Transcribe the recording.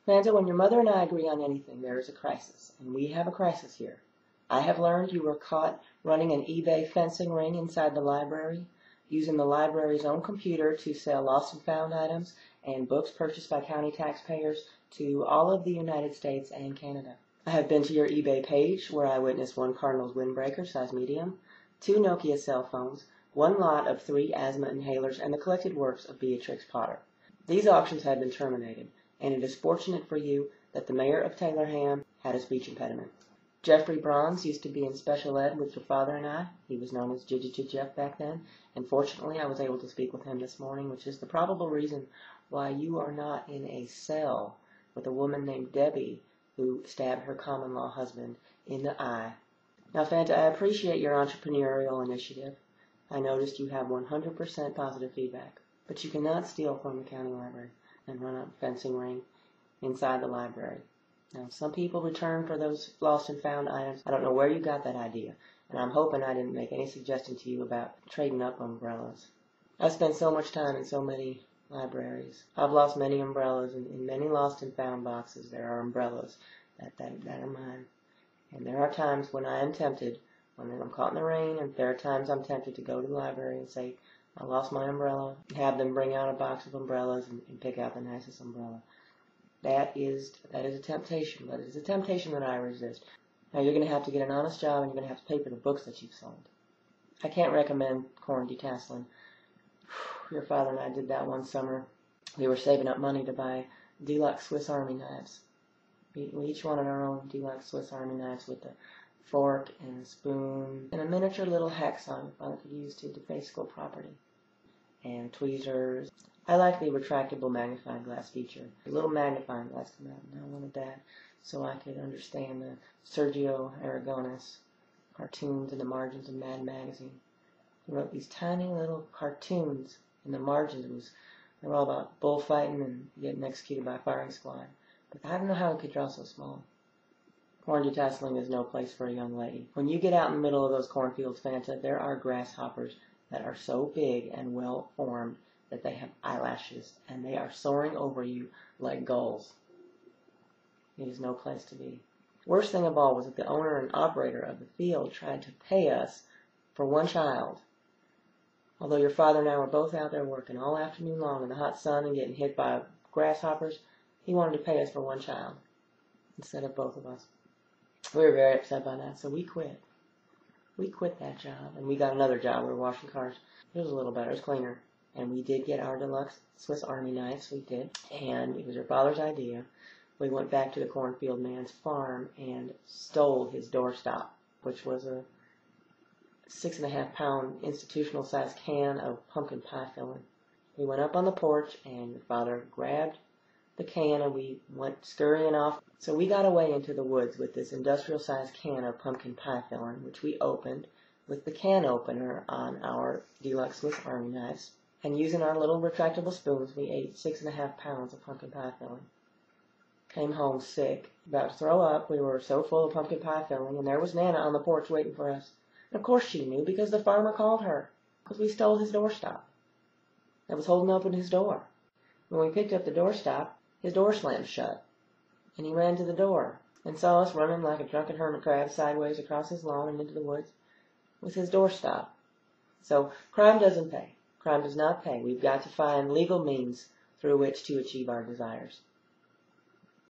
Fanta, when your mother and I agree on anything, there is a crisis, and we have a crisis here. I have learned you were caught running an eBay fencing ring inside the library, using the library's own computer to sell lost and found items and books purchased by county taxpayers to all of the United States and Canada. I have been to your eBay page, where I witnessed one Cardinals windbreaker, size medium, 2 Nokia cell phones, 1 lot of 3 asthma inhalers, and the collected works of Beatrix Potter. These auctions have been terminated, and it is fortunate for you that the mayor of Taylorham had a speech impediment. Jeffrey Bronze used to be in special ed with your father and I. He was known as Jeff back then, and fortunately I was able to speak with him this morning, which is the probable reason why you are not in a cell with a woman named Debbie who stabbed her common-law husband in the eye. Now, Fanta, I appreciate your entrepreneurial initiative. I noticed you have 100% positive feedback, but you cannot steal from the county library and run a fencing ring inside the library. Now, some people return for those lost and found items. I don't know where you got that idea, and I'm hoping I didn't make any suggestion to you about trading up umbrellas. I've spent so much time in so many libraries. I've lost many umbrellas, and in many lost and found boxes there are umbrellas that are mine. And there are times when I am tempted, when I'm caught in the rain, and there are times I'm tempted to go to the library and say, I lost my umbrella, and have them bring out a box of umbrellas and pick out the nicest umbrella. That is a temptation, but it is a temptation that I resist. Now, you're going to have to get an honest job, and you're going to have to pay for the books that you've sold. I can't recommend corn detasseling. Your father and I did that one summer. We were saving up money to buy Deluxe Swiss Army knives. We each wanted our own Deluxe Swiss Army knives with a fork and a spoon and a miniature little hacksaw your father could use to deface school property. And tweezers. I like the retractable magnifying glass feature. The little magnifying glass came out, and I wanted that so I could understand the Sergio Aragonis cartoons in the margins of Mad Magazine. He wrote these tiny little cartoons in the margins. They were all about bullfighting and getting executed by a firing squad. But I don't know how he could draw so small. Corn detasseling is no place for a young lady. When you get out in the middle of those cornfields, Fanta, there are grasshoppers that are so big and well formed that they have eyelashes, and they are soaring over you like gulls. It is no place to be. Worst thing of all was that the owner and operator of the field tried to pay us for one child. Although your father and I were both out there working all afternoon long in the hot sun and getting hit by grasshoppers, he wanted to pay us for one child instead of both of us. We were very upset by that, so we quit. We quit that job, and we got another job. We were washing cars. It was a little better. It was cleaner. And we did get our Deluxe Swiss Army knives. We did. And it was your father's idea. We went back to the cornfield man's farm and stole his doorstop, which was a 6.5-pound institutional-sized can of pumpkin pie filling. We went up on the porch, and your father grabbed the can, and we went scurrying off. So we got away into the woods with this industrial-sized can of pumpkin pie filling, which we opened with the can opener on our Deluxe Swiss Army knives. And using our little retractable spoons, we ate 6.5 pounds of pumpkin pie filling. Came home sick, about to throw up. We were so full of pumpkin pie filling, and there was Nana on the porch waiting for us. And of course she knew, because the farmer called her, because we stole his doorstop that was holding open his door. When we picked up the doorstop, his door slammed shut, and he ran to the door and saw us running like a drunken hermit crab sideways across his lawn and into the woods with his doorstop. So crime doesn't pay. Crime does not pay. We've got to find legal means through which to achieve our desires.